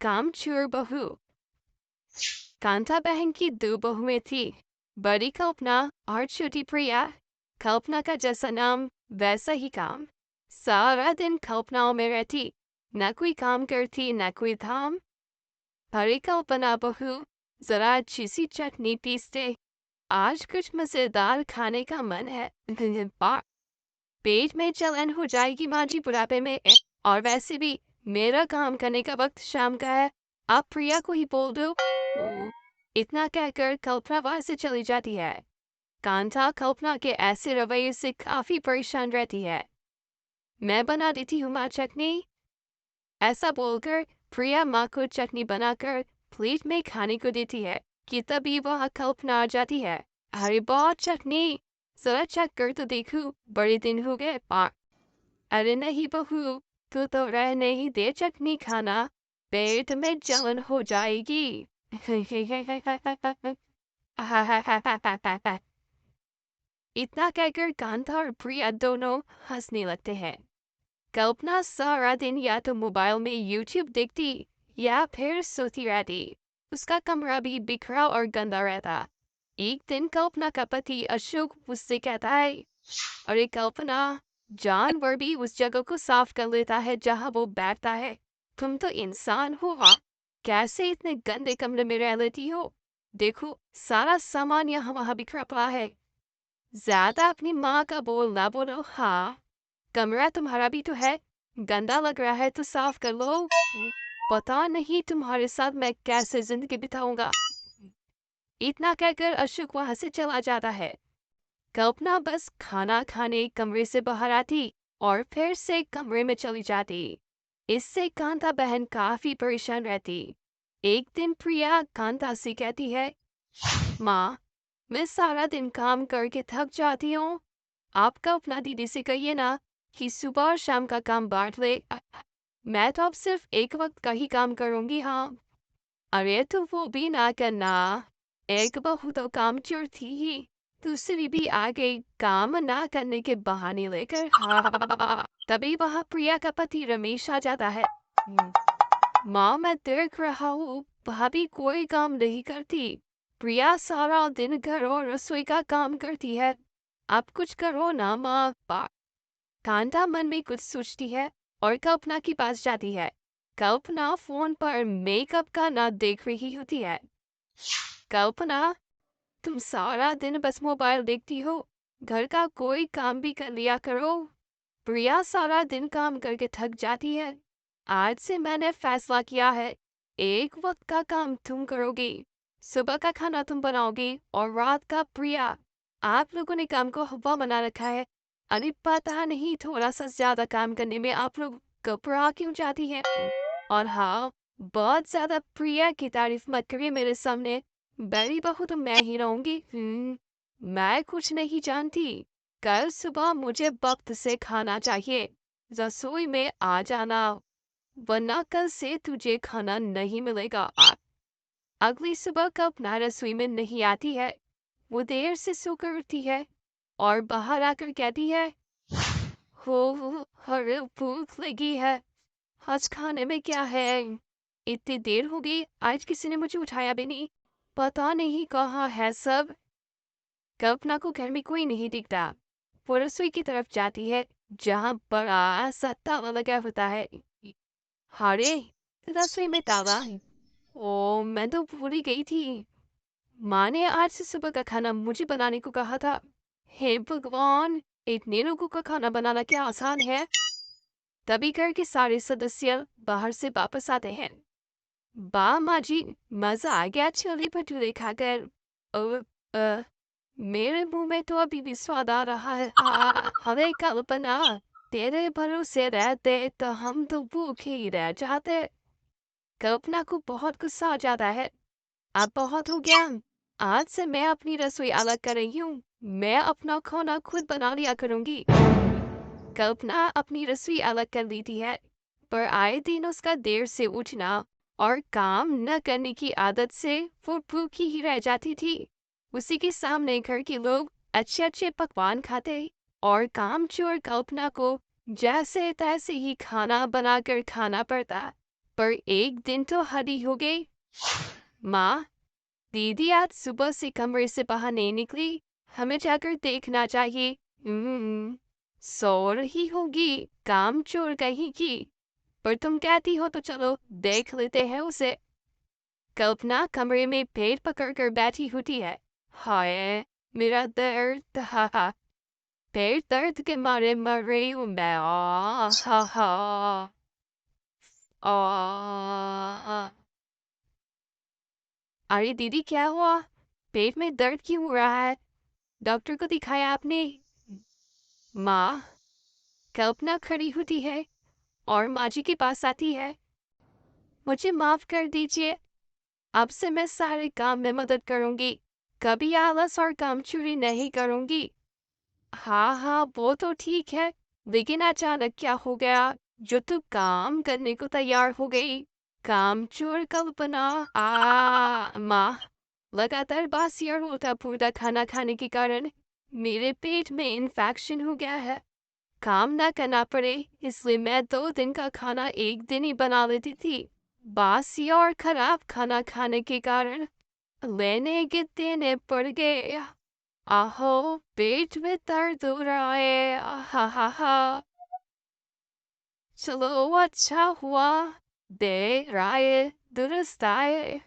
कामचोर बहू। कांता बहन की दो बहुएं थी, बड़ी कल्पना और छोटी प्रिया। कल्पना का जैसा नाम वैसा ही काम। सारा दिन कल्पनाओं में रहती, न कोई काम करती न कोई धाम। बड़ी कल्पना बहू, जरा अच्छी सी चटनी पीस दे, आज कुछ मजेदार खाने का मन है। पेट में जलन हो जाएगी माँ जी बुढ़ापे में, और वैसे भी मेरा काम करने का वक्त शाम का है, आप प्रिया को ही बोल दो। इतना कहकर कल्पना वहां से चली जाती है। कांता कल्पना के ऐसे रवैये से काफी परेशान रहती है। मैं बना देती हूँ माँ चटनी। ऐसा बोलकर प्रिया माँ को चटनी बनाकर प्लेट में खाने को देती है कि तभी वह कल्पना आ जाती है। अरे बहुत चटनी, जरा चख कर तो देखूं, बड़े दिन हो गए पार। अरे नहीं बहू, तू तो रहने ही दे चटनी खाना, पेट में जलन हो जाएगी। इतना कहकर कांता और प्रिया दोनों हंसने लगते हैं। कल्पना सारा दिन या तो मोबाइल में यूट्यूब देखती या फिर सोती रहती। उसका कमरा भी बिखरा और गंदा रहता। एक दिन कल्पना का पति अशोक उससे कहता है, अरे कल्पना, जानवर भी उस जगह को साफ कर लेता है जहाँ वो बैठता है, तुम तो इंसान हो, हाँ? कैसे इतने गंदे कमरे में रह लेती हो? देखो सारा सामान यहाँ वहाँ बिखरा पड़ा है। ज्यादा अपनी माँ का बोल ना बोलो, हाँ? कमरा तुम्हारा भी तो है, गंदा लग रहा है तो साफ कर लो। पता नहीं तुम्हारे साथ मैं कैसे जिंदगी बिताऊंगा। इतना कहकर अशोक वहां से चला जाता है। कल्पना बस खाना खाने कमरे से बाहर आती और फिर से कमरे में चली जाती। इससे कांता बहन काफी परेशान रहती। एक दिन प्रिया कांता से कहती है, माँ, मैं सारा दिन काम करके थक जाती हूँ, आप कल्पना दीदी से कहिए ना कि सुबह और शाम का काम बांट ले। मैं तो अब सिर्फ एक वक्त का ही काम करूंगी, हाँ? अरे तो वो भी ना करना, एक बहू तो कामचोर थी ही, दूसरी भी आ गई काम ना करने के बहाने लेकर। हाँ, तभी वह प्रिया का पति रमेश आ जाता है। माँ, मैं देख रहा हूँ भाभी कोई काम नहीं करती, प्रिया सारा दिन घर और रसोई का काम करती है, आप कुछ करो ना माँ। कांता मन में कुछ सोचती है और कल्पना के पास जाती है। कल्पना फोन पर मेकअप का ना देख रही होती है। कल्पना, तुम सारा दिन बस मोबाइल देखती हो, घर का कोई काम भी कर लिया करो। प्रिया सारा दिन काम करके थक जाती है, आज से मैंने फैसला किया है, एक वक्त का काम तुम करोगी, सुबह का खाना तुम बनाओगी और रात का प्रिया। आप लोगों ने काम को हवा बना रखा है, अरे पता नहीं थोड़ा सा ज्यादा काम करने में आप लोग घबरा क्यों जाती हैं। और हाँ, बहुत ज्यादा प्रिया की तारीफ मत करिए मेरे सामने, बड़ी बहू तो मैं ही रहूंगी। मैं कुछ नहीं जानती, कल सुबह मुझे वक्त से खाना चाहिए, रसोई में आ जाना, वरना कल से तुझे खाना नहीं मिलेगा। अगली सुबह कल्पना रसोई में नहीं आती है, वो देर से सोकर उठती है और बाहर आकर कहती है, हो अरे भूख लगी है, आज खाने में क्या है? इतनी देर हो गई, आज किसी ने मुझे उठाया भी नहीं, पता नहीं कहाँ है सब। कल्पना को घर में कोई नहीं दिखता। वो रसोई की तरफ जाती है जहाँ बड़ा सा ताला लगा होता है। अरे, रसोई में ताला है। ओ, मैं तो भूल ही गई थी, माँ ने आज से सुबह का खाना मुझे बनाने को कहा था। हे भगवान, इतने लोगों का खाना बनाना क्या आसान है? तभी घर के सारे सदस्य बाहर से वापस आते हैं। बा माँ जी, मजा आ गया छोले भटूरे खाकर। ओ, अ, मेरे मुंह में तो अभी भी स्वाद आ रहा है। अरे कल्पना, तेरे भरोसे रहते तो हम तो भूखे ही रह जाते। कल्पना को बहुत गुस्सा आ जाता है। अब बहुत हो गया, आज से मैं अपनी रसोई अलग कर रही हूँ, मैं अपना खाना खुद बना लिया करूंगी। कल्पना अपनी रसोई अलग कर लेती है, पर आए दिन उसका देर से उठना और काम न करने की आदत से वो भूखी ही रह जाती थी। उसी के सामने घर के लोग अच्छे अच्छे पकवान खाते और कामचोर कल्पना को जैसे तैसे ही खाना बनाकर खाना पड़ता। पर एक दिन तो हद ही हो गई। माँ, दीदी आज सुबह से कमरे से बाहर नहीं निकली। हमें जाकर देखना चाहिए। सो रही होगी, काम चोर कहीं की। पर तुम कहती हो तो चलो देख लेते हैं उसे। कल्पना कमरे में पेट पकड़कर बैठी होती है। हाय, मेरा दर्द, हा हा। पेट दर्द के मारे मर रही हूँ मैं, हा हा। आ, अरे दीदी क्या हुआ? पेट में दर्द क्यों हो रहा है? डॉक्टर को दिखाया आपने? माँ, कल्पना खड़ी होती है और माँ जी के पास आती है। मुझे माफ कर दीजिए, अब से मैं सारे काम में मदद करूंगी। कभी आलस और काम चोरी नहीं करूंगी। हाँ हाँ, वो तो ठीक है, लेकिन अचानक क्या हो गया जो तू काम करने को तैयार हो गई? काम चोर कल्पना। माँ, लगातार बासी और उल्टा पुल्टा खाना खाने के कारण मेरे पेट में इन्फेक्शन हो गया है। काम ना करना पड़े इसलिए मैं 2 दिन का खाना एक दिन ही बना लेती थी। बासी और खराब खाना खाने के कारण लेने के देने पड़ गए। आहो, पेट में दर्द हो रहा है, हा हा हा। चलो अच्छा हुआ, दे राय दुरुस्त आए।